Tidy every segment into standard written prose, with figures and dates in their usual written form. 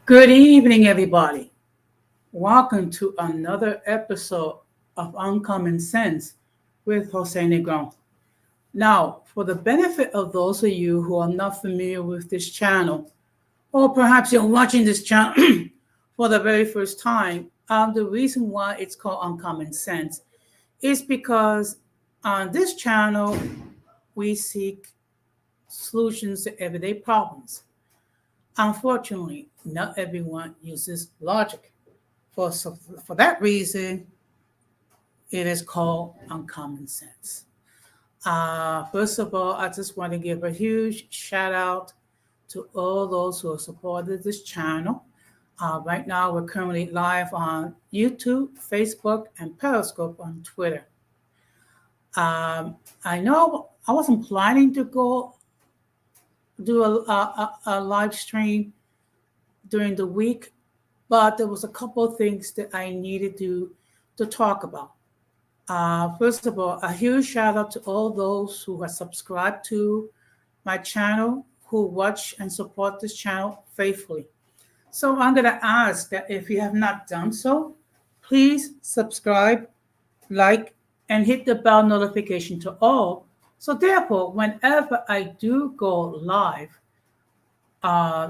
Good evening, everybody. Welcome to another episode of Uncommon Sense with Jose Negron. Now, for the benefit of those of you who are not familiar with this channel, or perhaps you're watching this channel for the very first time, the reason why it's called Uncommon Sense is because on this channel, we seek solutions to everyday problems. Unfortunately, not everyone uses logic. For that reason, it is called uncommon sense. First of all, I just want to give a huge shout out to all those who have supported this channel. Right now, we're currently live on YouTube, Facebook, and Periscope on Twitter. I know I wasn't planning to go do a live stream during the week, but there was a couple of things that I needed to talk about. First of all, a huge shout out to all those who have subscribed to my channel, who watch and support this channel faithfully. So I'm going to ask that if you have not done so, please subscribe, like, and hit the bell notification to all. So therefore, whenever I do go live,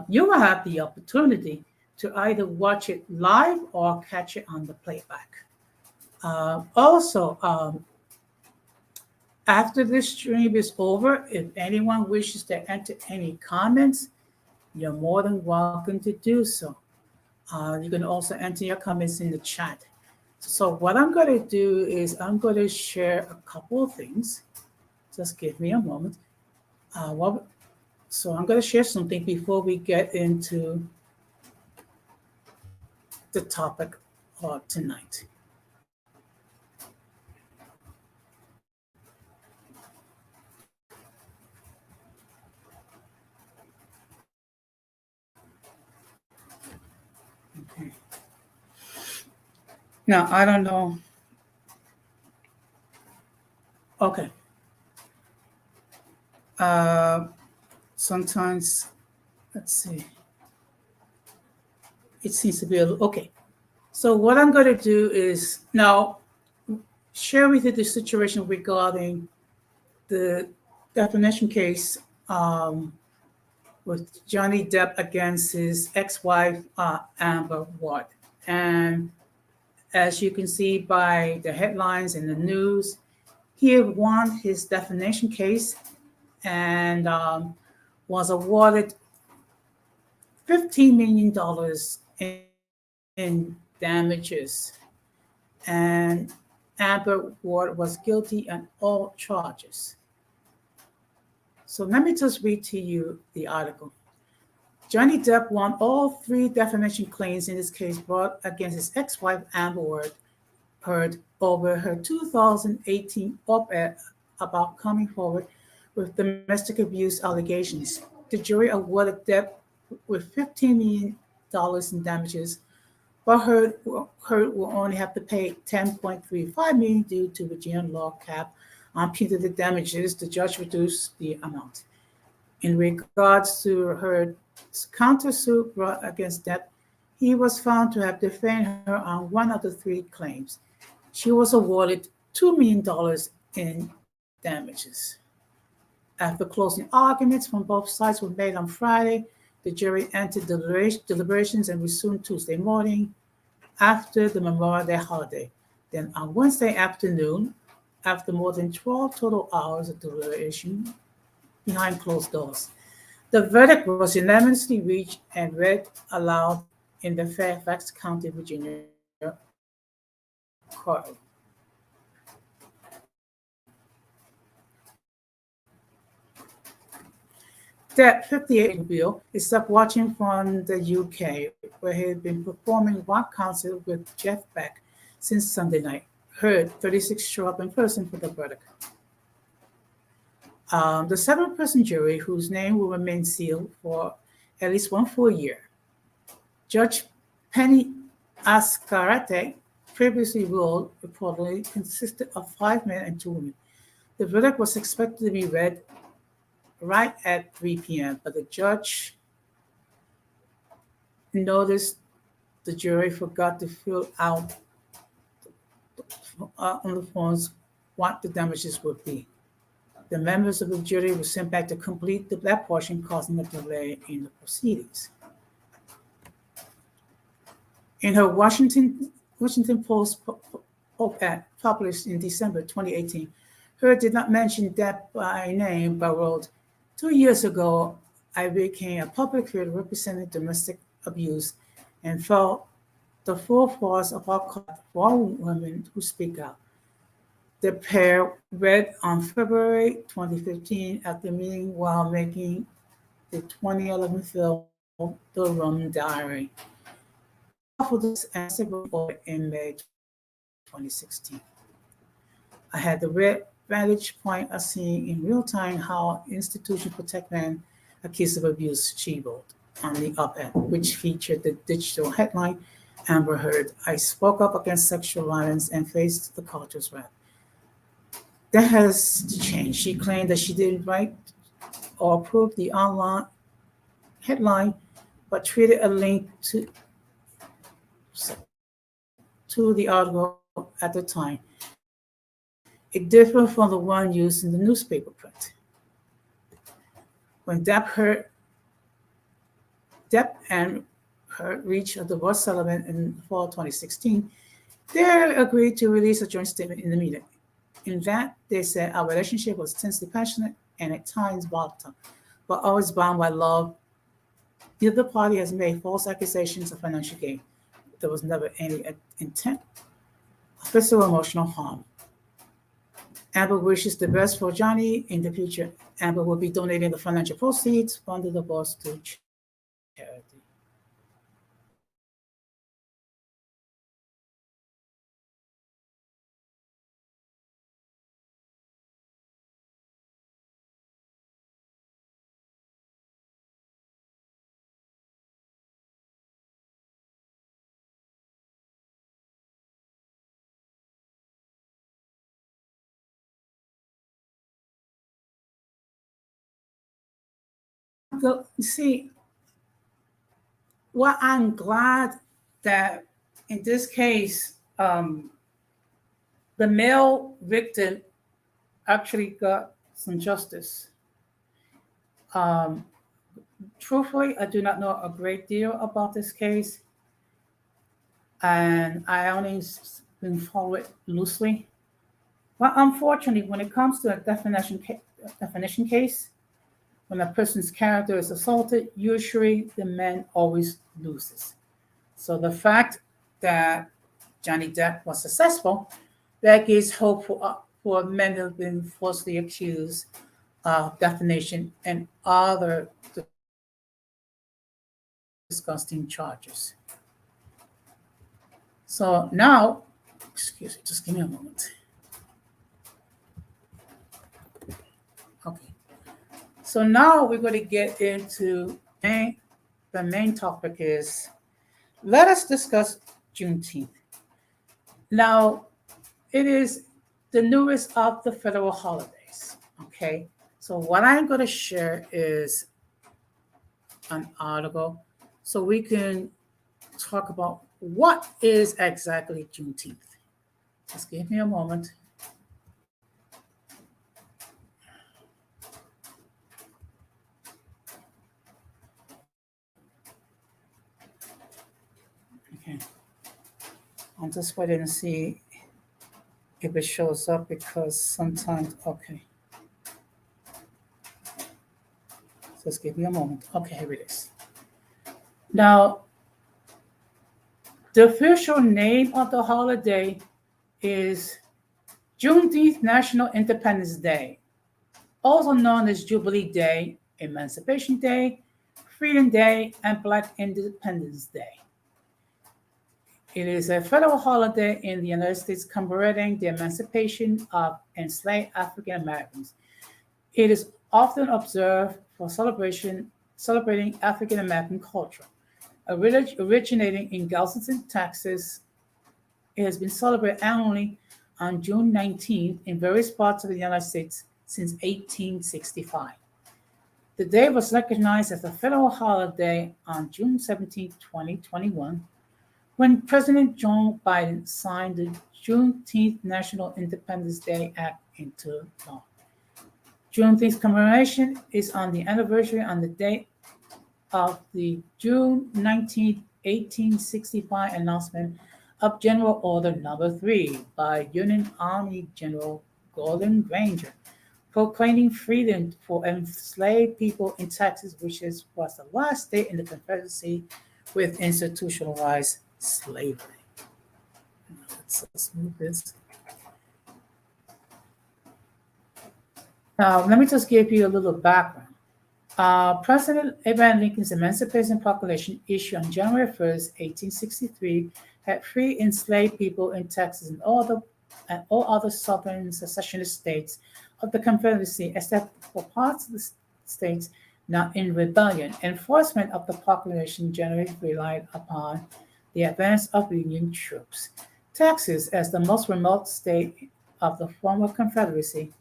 you will have the opportunity to either watch it live or catch it on the playback. Also, after this stream is over, if anyone wishes to enter any comments, you're more than welcome to do so. You can also enter your comments in the chat. So what I'm going to do is I'm going to share a couple of things. Just give me a moment. So I'm going to share something before we get into the topic of tonight. Okay. Now, I don't know. Okay. Sometimes, let's see. It seems to be a little, okay. So what I'm going to do is now share with you the situation regarding the defamation case with Johnny Depp against his ex-wife, Amber Ward. And as you can see by the headlines in the news, he won his defamation case and was awarded $15 million in damages. And Amber Ward was guilty on all charges. So let me just read to you the article. Johnny Depp won all three defamation claims in this case brought against his ex-wife Amber Ward heard over her 2018 op-ed about coming forward with domestic abuse allegations. The jury awarded Depp with $15 million in damages, but Heard will only have to pay $10.35 million due to Virginia law cap on punitive damages. The judge reduced the amount. In regards to Heard's countersuit brought against Depp, he was found to have defended her on one of the three claims. She was awarded $2 million in damages. After closing arguments from both sides were made on Friday, the jury entered deliberations and resumed Tuesday morning after the Memorial Day holiday. Then on Wednesday afternoon, after more than 12 total hours of deliberation behind closed doors, the verdict was unanimously reached and read aloud in the Fairfax County, Virginia court. That 58 Bill is stopped watching from the UK, where he had been performing rock concert with Jeff Beck since Sunday night. Heard 36 show up in person for the verdict. The seven-person jury, whose name will remain sealed for at least one full year. Judge Penny Ascarate previously ruled reportedly consisted of 5 men and 2 women. The verdict was expected to be read right at 3 p.m., but the judge noticed the jury forgot to fill out on the forms what the damages would be. The members of the jury were sent back to complete that portion, causing a delay in the proceedings. In her Washington Post op-ed published in December 2018, Heard did not mention Depp by name, but wrote, 2 years ago, I became a public figure representing domestic abuse and felt the full force of our call for all women who speak out. The pair read on February 2015 at the meeting while making the 2011 film The Rum Diary. For this and in May 2016. I had the vantage point of seeing in real time how institutions protect men accused of abuse, she wrote on the op-ed, which featured the digital headline, Amber Heard, I spoke up against sexual violence and faced the culture's wrath. That has changed. She claimed that she didn't write or approve the online headline, but tweeted a link to the article at the time. It differed from the one used in the newspaper print. When Depp and Heard reached a divorce settlement in fall 2016, they agreed to release a joint statement in the meeting. In that, they said our relationship was intensely passionate and at times volatile, but always bound by love. Neither party has made false accusations of financial gain. There was never any intent of physical or emotional harm. Amber wishes the best for Johnny in the future. Amber will be donating the financial proceeds from the divorce to charity. See, well, I'm glad that in this case, the male victim actually got some justice. Truthfully, I do not know a great deal about this case, and I only been follow it loosely. But unfortunately, when it comes to a definition case, when a person's character is assaulted, usually the man always loses. So the fact that Johnny Depp was successful, that gives hope for men who have been falsely accused of defamation and other disgusting charges. So now, excuse me, just give me a moment. Okay. So now we're going to get into the main topic is, let us discuss Juneteenth. Now, it is the newest of the federal holidays, okay? So what I'm going to share is an article so we can talk about what is exactly Juneteenth. Just give me a moment. Okay. I'm just waiting to see if it shows up because sometimes, okay. Just give me a moment. Okay, here it is. Now, the official name of the holiday is Juneteenth National Independence Day, also known as Jubilee Day, Emancipation Day, Freedom Day, and Black Independence Day. It is a federal holiday in the United States commemorating the emancipation of enslaved African Americans. It is often observed for celebrating African American culture. Originating in Galveston, Texas, it has been celebrated annually on June 19th in various parts of the United States since 1865. The day was recognized as a federal holiday on June 17, 2021, when President Joe Biden signed the Juneteenth National Independence Day Act into law. Juneteenth commemoration is on the anniversary on the date of the June 19, 1865 announcement of General Order Number 3 by Union Army General Gordon Granger, proclaiming freedom for enslaved people in Texas, was the last state in the Confederacy with institutionalized slavery. Let's move this. Now, let me just give you a little background. President Abraham Lincoln's Emancipation Proclamation, issued on January 1st, 1863, had freed enslaved people in Texas and all other southern secessionist states of the Confederacy, except for parts of the states not in rebellion. Enforcement of the proclamation generally relied upon the advance of Union troops. Texas, as the most remote state of the former Confederacy,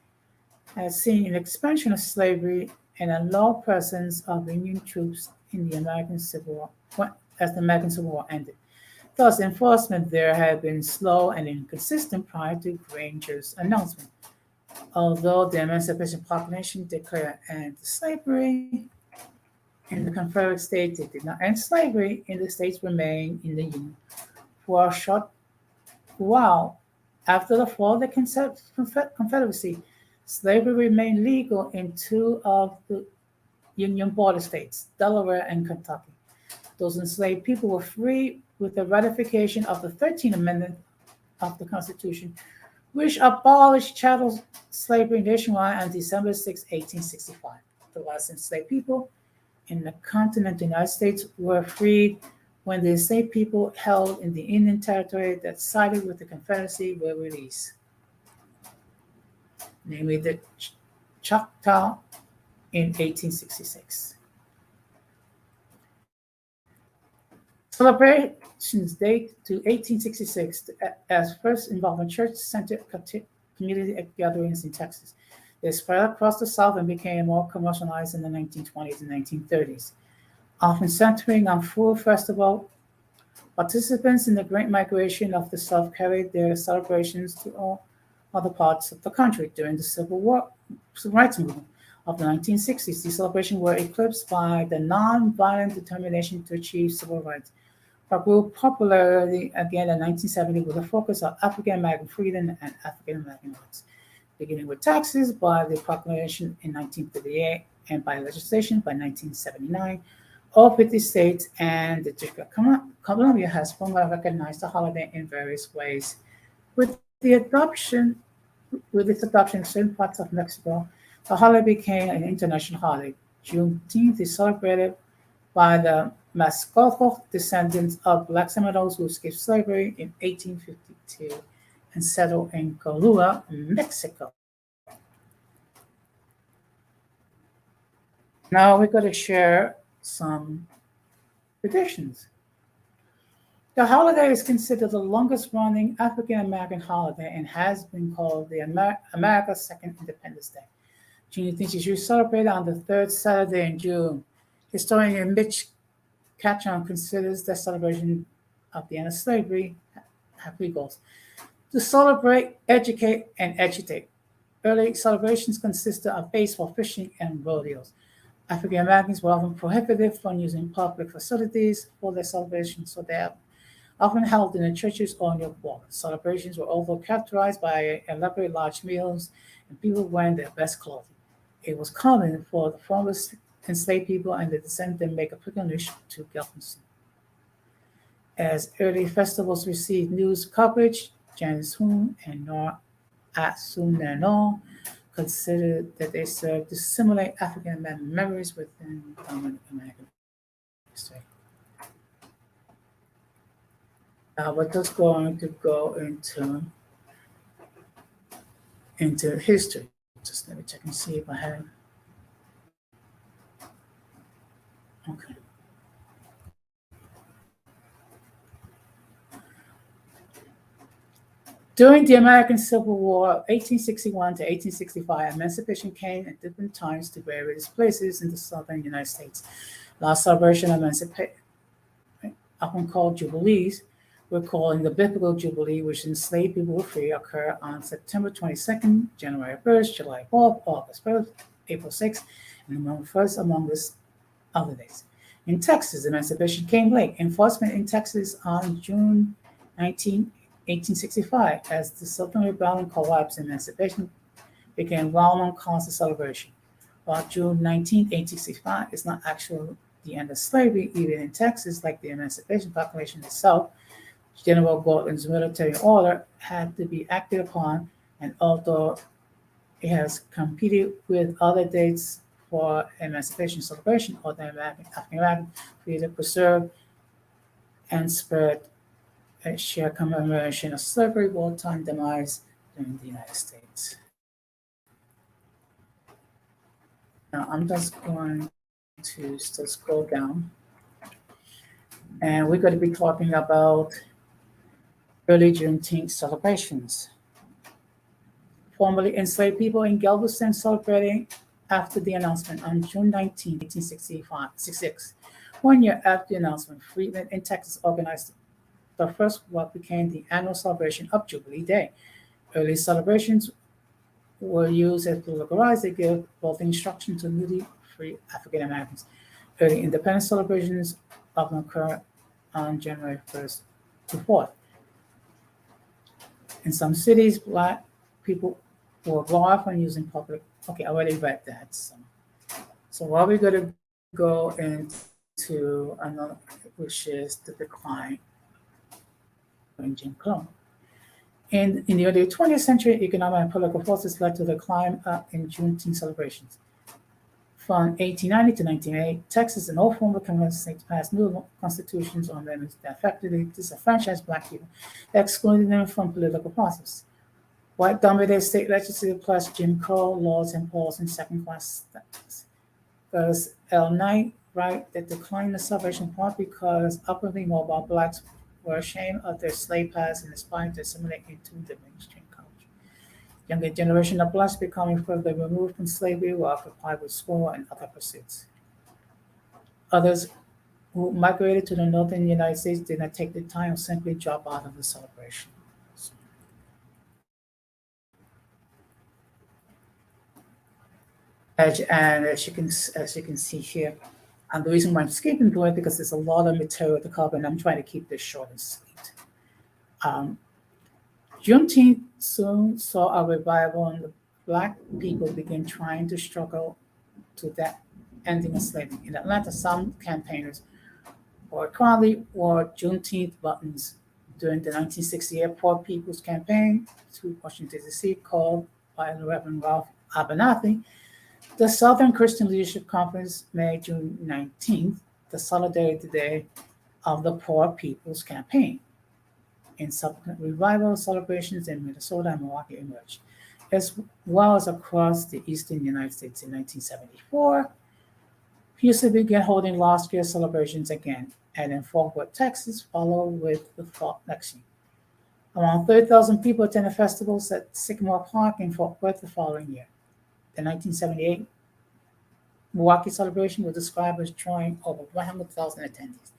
has seen an expansion of slavery and a low presence of Union troops in the American Civil War as the American Civil War ended. Thus, enforcement there had been slow and inconsistent prior to Granger's announcement. Although the Emancipation Proclamation declared an end to slavery in the Confederate States, it did not end slavery in the states remained in the Union. For a short while after the fall of the Confederacy, slavery remained legal in two of the Union border states, Delaware and Kentucky. Those enslaved people were freed with the ratification of the 13th Amendment of the Constitution, which abolished chattel slavery nationwide on December 6, 1865. The last enslaved people in the continental United States were freed when the enslaved people held in the Indian Territory that sided with the Confederacy were released, namely the Choctaw in 1866. Celebrations date to 1866 as first involving church-centered community gatherings in Texas. They spread across the South and became more commercialized in the 1920s and 1930s, often centering on full festival. Participants in the Great Migration of the South carried their celebrations to all other parts of the country. During the Civil Rights Movement of the 1960s, these celebrations were eclipsed by the non-violent determination to achieve civil rights, but grew popularity again in 1970 with a focus on African American freedom and African American rights, beginning with Texas by the proclamation in 1938 and by legislation by 1979. All 50 states and the District of Columbia has formally recognized the holiday in various ways. With its adoption in certain parts of Mexico, the holiday became an international holiday. Juneteenth is celebrated by the Mascoco descendants of Black Seminoles who escaped slavery in 1852 and settled in Colua, Mexico. Now we're going to share some traditions. The holiday is considered the longest running African American holiday and has been called the America's Second Independence Day. Juneteenth is usually celebrated on the third Saturday in June. Historian Mitch Catchon considers the celebration of the end of slavery have three goals: to celebrate, educate, and agitate. Early celebrations consisted of baseball, fishing, and rodeos. African Americans were often prohibited from using public facilities for their celebrations, so they are often held in the churches or near water. Celebrations were also characterized by elaborate large meals and people wearing their best clothing. It was common for the former enslaved people and their descendants to make a pilgrimage to Galveston. As early festivals received news coverage, Janice Hoon and Nor Asuneno considered that they served to simulate African American memories within dominant American history. Now we're just going to go into history. Just let me check and see if I have. Okay. During the American Civil War, 1861 to 1865, emancipation came at different times to various places in the southern United States. Last celebration of emancipation, often called Jubilees, we're calling the Biblical Jubilee, which enslaved people were free, occur on September 22nd, January 1st, July 4th, August 1st, April 6th, and November 1st, among the other days. In Texas, emancipation came late. Enforcement in Texas on June 19, 1865, as the Southern Rebellion collapsed, emancipation became well-known cause of celebration. While June 19, 1865 is not actually the end of slavery, even in Texas, like the Emancipation Proclamation itself, General Gordon's military order had to be acted upon, and although it has competed with other dates for emancipation celebration, or the African American freedom preserved and spread a shared commemoration of slavery wartime demise in the United States. Now I'm just going to still scroll down, and we're going to be talking about early Juneteenth celebrations. Formerly enslaved people in Galveston celebrating after the announcement on June 19, 1866. 1 year after the announcement, freedmen in Texas organized the first what became the annual celebration of Jubilee Day. Early celebrations were used as political rights to give both instruction to newly free African Americans. Early independence celebrations often occur on January 1st to 4th. In some cities, Black people were barred from using public. Okay, I already read that. So while we're going to go into another, which is the decline in Jim Crow. In the early 20th century, economic and political forces led to the decline in Juneteenth celebrations. From 1890 to 1908, Texas and all former Commonwealth states passed new constitutions or amendments that effectively disenfranchised Black people, excluding them from political process. White-dominated state legislature plus Jim Crow laws imposed in second-class status. Thus, L. Knight write that decline in celebration part because upwardly mobile Blacks were ashamed of their slave past and aspired to assimilate into the mainstream culture. Younger generation of Blacks becoming further removed from slavery were occupied with school and other pursuits. Others who migrated to the northern United States did not take the time or simply drop out of the celebration. As you can see here, and the reason why I'm skipping through it because there's a lot of material to cover, and I'm trying to keep this short and sweet. Juneteenth soon saw a revival, and the Black people began trying to struggle to that ending of slavery. In Atlanta, some campaigners proudly wore Juneteenth buttons during the 1960 Poor People's Campaign to Washington, D.C., called by the Reverend Ralph Abernathy. The Southern Christian Leadership Conference made June 19th the Solidarity Day of the Poor People's Campaign. In subsequent revival celebrations in Minnesota and Milwaukee emerged, as well as across the eastern United States in 1974. Houston began holding large-scale celebrations again, and in Fort Worth, Texas, followed with the fall next year. Around 30,000 people attended festivals at Sycamore Park in Fort Worth the following year. The 1978 Milwaukee Celebration was described as drawing over 100,000 attendees.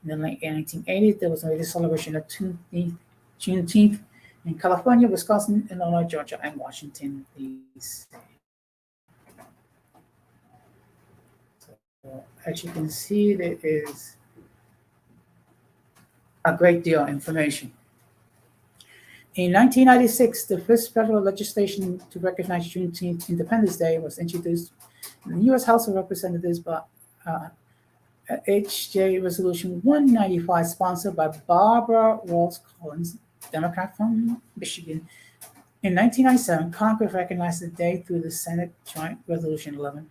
In the late 1980s, there was a celebration of Juneteenth in California, Wisconsin, Illinois, Georgia, and Washington, D.C. So, as you can see, there is a great deal of information. In 1996, the first federal legislation to recognize Juneteenth Independence Day was introduced in the U.S. House of Representatives by H.J. Resolution 195, sponsored by Barbara Walsh Collins, Democrat from Michigan. In 1997, Congress recognized the day through the Senate Joint Resolution 11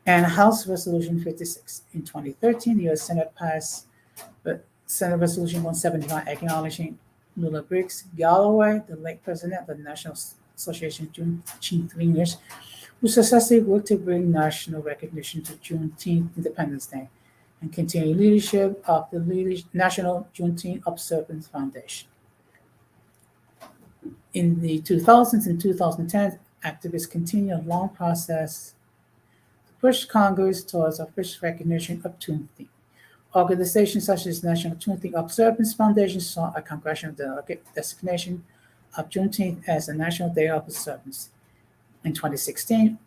and House Resolution 56. In 2013, the U.S. Senate passed the Senate Resolution 175, acknowledging Lula Briggs Galloway, the late president of the National Association of Juneteenth Leaders, who successfully worked to bring national recognition to Juneteenth Independence Day and continue leadership of the National Juneteenth Observance Foundation. In the 2000s and 2010s, activists continued a long process to push Congress towards official recognition of Juneteenth. Organizations such as National Juneteenth Observance Foundation sought a congressional designation of Juneteenth as a national day of observance. In 2016,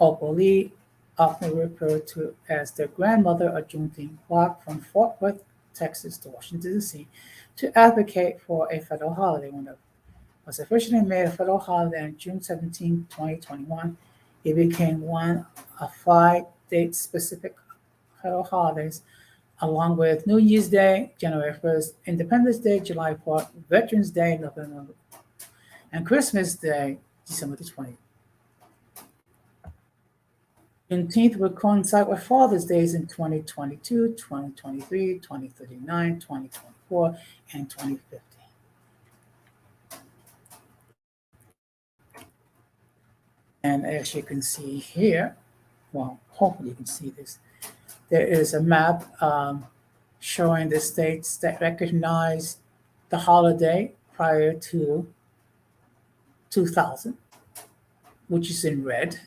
Opal Lee, often referred to as the grandmother of Juneteenth, walked from Fort Worth, Texas to Washington, D.C. to advocate for a federal holiday. When it was officially made a federal holiday on June 17, 2021, it became one of 5 date-specific federal holidays, along with New Year's Day, January 1st, Independence Day, July 4th, Veterans Day, November, and Christmas Day, December the 20th. Juneteenth will coincide with Father's Days in 2022, 2023, 2039, 2024, and 2050. And as you can see here, well, hopefully you can see this, there is a map showing the states that recognize the holiday prior to 2000, which is in red.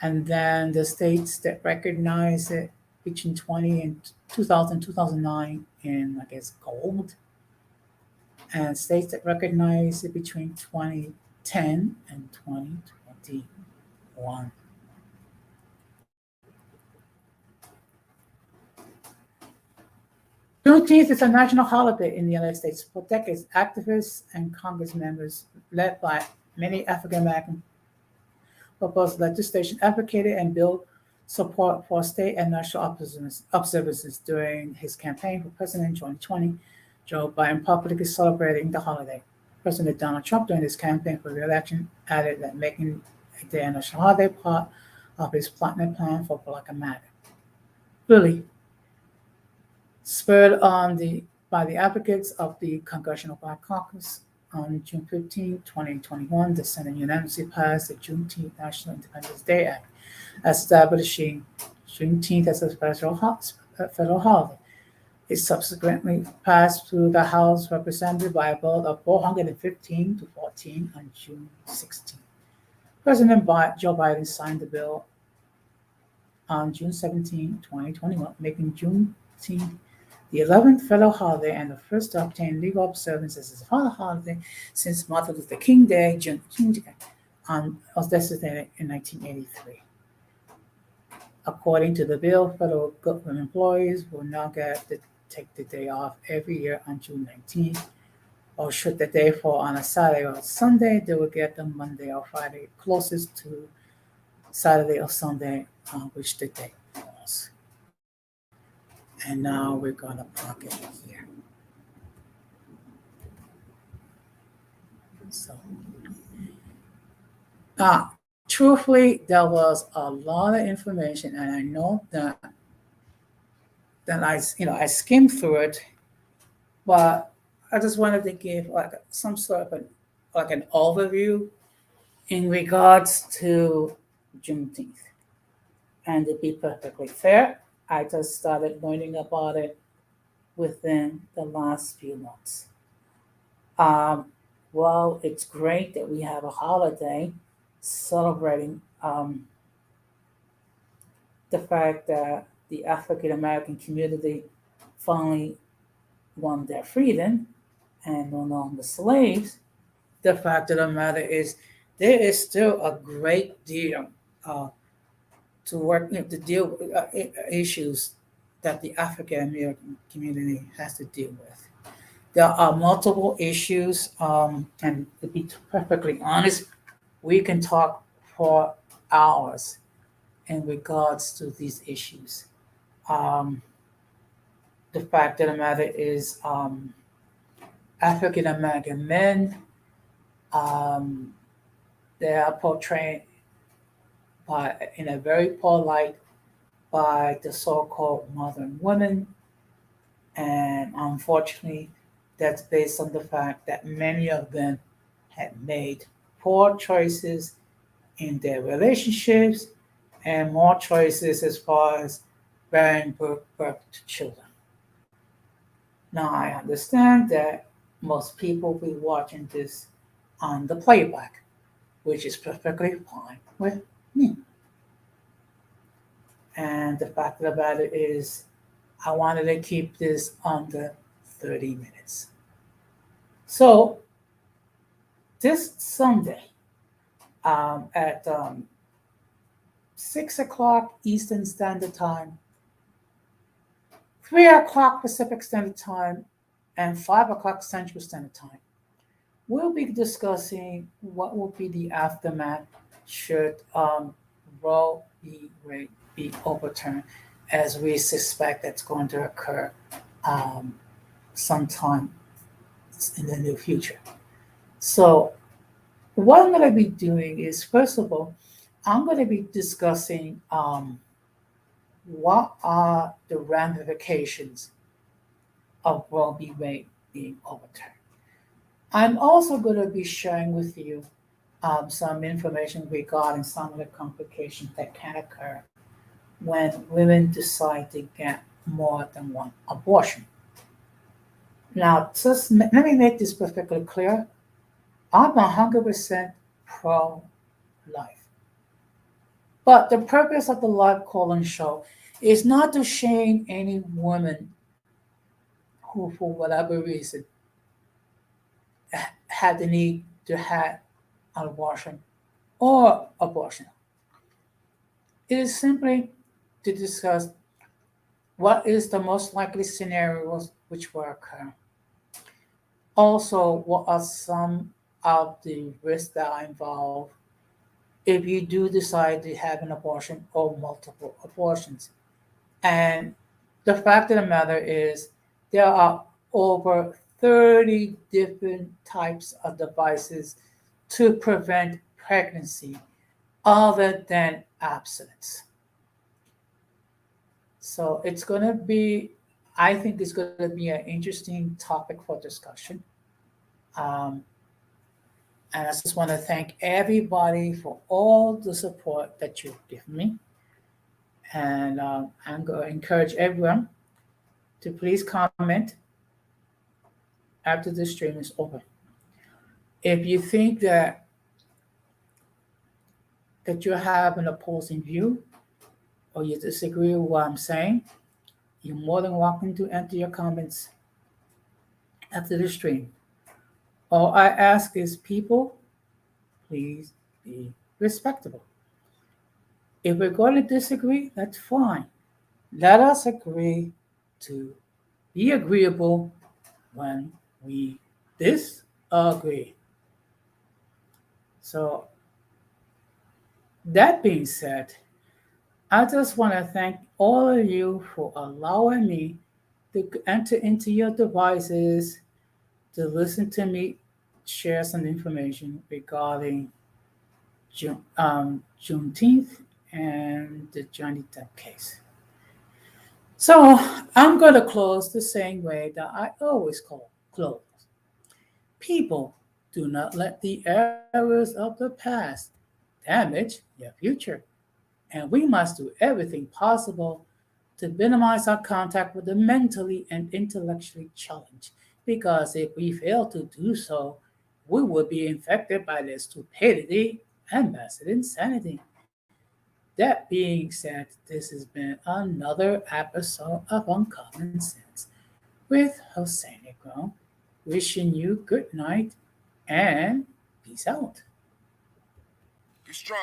And then the states that recognize it between 20 and 2000, 2009 in, I guess, gold. And states that recognize it between 2010 and 2021. Juneteenth is a national holiday in the United States. For decades, activists and Congress members, led by many African American, proposed legislation advocated and built support for state and national observances. During his campaign for president in 2020, Joe Biden publicly celebrating the holiday. President Donald Trump, during his campaign for re-election, added that making a day a national holiday part of his platinum plan for Black America. Really, spurred on by the advocates of the Congressional Black Caucus, on June 15, 2021, the Senate unanimously passed the Juneteenth National Independence Day Act, establishing Juneteenth as a federal holiday. It subsequently passed through the House, represented by a vote of 415 to 14 on June 16. President Joe Biden signed the bill on June 17, 2021, making Juneteenth the 11th federal holiday and the first to obtain legal observance as a federal holiday since Martin Luther King Day, Juneteenth, was designated in 1983. According to the bill, federal government employees will now get to take the day off every year on June 19th, or should the day fall on a Saturday or Sunday, they will get the Monday or Friday closest to Saturday or Sunday on which the day falls. And now we're going to plug it here. So, truthfully, there was a lot of information, and I know that I skimmed through it, but I just wanted to give like some sort of an overview in regards to Juneteenth. And to be perfectly fair, I just started learning about it within the last few months. Well, it's great that we have a holiday celebrating the fact that the African American community finally won their freedom and no longer slaves. The fact of the matter is, there is still a great deal to work to deal with issues that the African American community has to deal with. There are multiple issues, and to be perfectly honest, we can talk for hours in regards to these issues. The fact of the matter is, African American men, they are portrayed in a very poor light by the so-called modern women, and unfortunately, that's based on the fact that many of them had made poor choices in their relationships and more choices as far as bearing birth to children. Now, I understand that most people will be watching this on the playback, which is perfectly fine with me. And the fact of the matter is, I wanted to keep this under 30 minutes. So this Sunday at 6 o'clock Eastern Standard Time, 3 o'clock Pacific Standard Time, and 5 o'clock Central Standard Time, we'll be discussing what will be the aftermath should Roe v. Wade be overturned, as we suspect that's going to occur sometime in the near future. So, what I'm going to be doing is, first of all, I'm going to be discussing what are the ramifications of Roe v. Wade being overturned. I'm also going to be sharing with you some information regarding some of the complications that can occur when women decide to get more than one abortion. Now, let me make this perfectly clear. I'm 100% pro-life. But the purpose of the live call-in show is not to shame any woman who, for whatever reason, had the need to have an abortion or abortion. It is simply to discuss what is the most likely scenarios which will occur. Also, what are some of the risks that are involved if you do decide to have an abortion or multiple abortions. And the fact of the matter is, there are over 30 different types of devices to prevent pregnancy other than abstinence. So it's going to be, I think it's going to be an interesting topic for discussion. And I just want to thank everybody for all the support that you've given me. And I'm going to encourage everyone to please comment after the stream is over. If you think that you have an opposing view or you disagree with what I'm saying, you're more than welcome to enter your comments after the stream. All I ask is, people, please be respectable. If we're going to disagree, that's fine. Let us agree to be agreeable when we disagree. So, that being said, I just want to thank all of you for allowing me to enter into your devices to listen to me share some information regarding Juneteenth and the Juneteenth case. So I'm going to close the same way that I always close. People, do not let the errors of the past damage your future. And we must do everything possible to minimize our contact with the mentally and intellectually challenged. Because if we fail to do so, we will be infected by their stupidity and massive insanity. That being said, this has been another episode of Uncommon Sense with Hossein Negron, wishing you good night and peace out. Be strong.